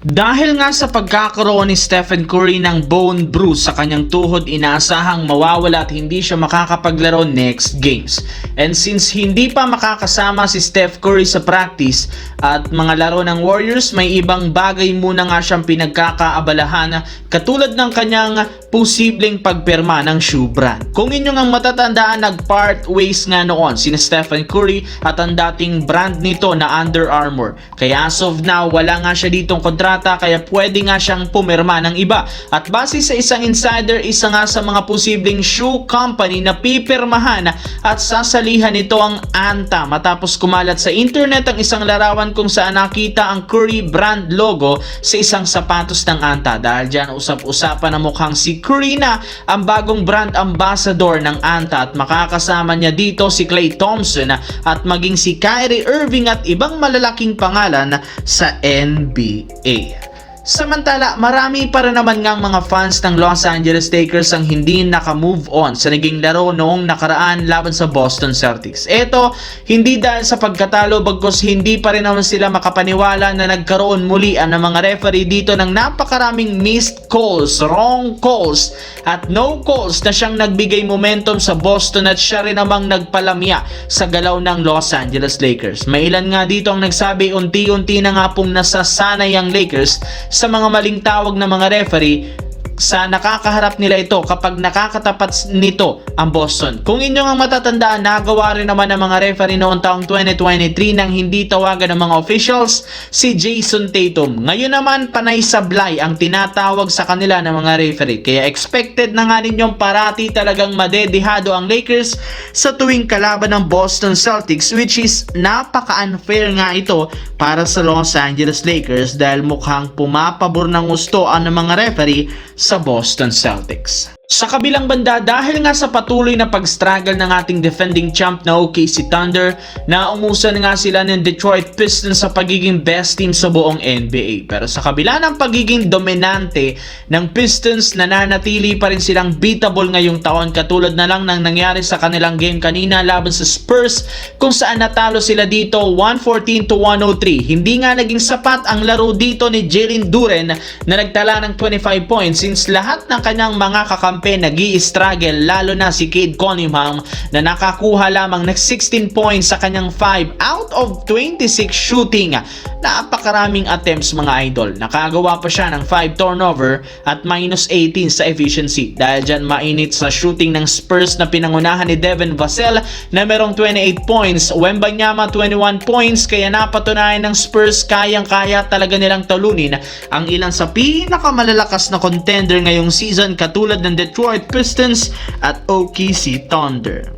Dahil nga sa pagkakaroon ni Stephen Curry ng bone bruise sa kanyang tuhod, inaasahang mawawala at hindi siya makakapaglaro next games. And since hindi pa makakasama si Steph Curry sa practice at mga laro ng Warriors, may ibang bagay muna nga siyang pinagkakaabalahan katulad ng kanyang posibleng pagpirma ng shoe brand. Kung inyong ang matatandaan, nag-part ways nga noon si Stephen Curry at ang dating brand nito na Under Armour. Kaya as of now, wala nga siya ditong kontrata, kaya pwede nga siyang pumirma ng iba. At base sa isang insider, isa nga sa mga posibleng shoe company na pipirmahan at sasalihan nito ang Anta, matapos kumalat sa internet ang isang larawan kung saan nakita ang Curry brand logo sa isang sapatos ng Anta. Dahil dyan, usap-usapan na mukhang si Curry na ang bagong brand ambassador ng Anta at makakasama niya dito si Klay Thompson at maging si Kyrie Irving at ibang malalaking pangalan sa NBA. Samantala, marami pa rin naman ngang mga fans ng Los Angeles Lakers ang hindi naka-move on sa naging laro noong nakaraan laban sa Boston Celtics. Ito, hindi dahil sa pagkatalo, bagkus hindi pa rin naman sila makapaniwala na nagkaroon muli ang mga referee dito ng napakaraming missed calls, wrong calls at no calls na siyang nagbigay momentum sa Boston at siya rin namang nagpalamya sa galaw ng Los Angeles Lakers. May ilan nga dito ang nagsabi unti-unti na nga pong nasasanay ang Lakers sa mga maling tawag ng mga referee sa nakakaharap nila ito kapag nakakatapat nito ang Boston. Kung inyong ang matatandaan, nagawa rin naman ng mga referee noong taong 2023 nang hindi tawagan ng mga officials si Jason Tatum. Ngayon naman, panay sablay ang tinatawag sa kanila ng mga referee. Kaya expected na nga ninyong parati talagang madedihado ang Lakers sa tuwing kalaban ng Boston Celtics, which is napaka-unfair nga ito para sa Los Angeles Lakers dahil mukhang pumapabor ng gusto ang mga referee sa Boston Celtics. Sa kabilang banda, dahil nga sa patuloy na pag-struggle ng ating defending champ na OKC Thunder, naumusan nga sila ng Detroit Pistons sa pagiging best team sa buong NBA. Pero sa kabila ng pagiging dominante ng Pistons, nananatili pa rin silang beatable ngayong taon, katulad na lang ng nangyari sa kanilang game kanina laban sa Spurs kung saan natalo sila dito 114-103. Hindi nga naging sapat ang laro dito ni Jalen Duren na nagtala ng 25 points since lahat ng kanyang mga kakampi nag-i-struggle, lalo na si Cade Cunningham na nakakuha lamang ng 16 points sa kanyang 5 out of 26 shooting. Napakaraming attempts mga idol. Nakagawa pa siya ng 5 turnover at minus 18 sa efficiency. Dahil dyan mainit sa shooting ng Spurs na pinangunahan ni Devin Vassell na merong 28 points, Wembanyama 21 points, kaya napatunayan ng Spurs kayang-kaya talaga nilang talunin ang ilan sa pinakamalalakas na contender ngayong season katulad ng Detroit Pistons at OKC Thunder.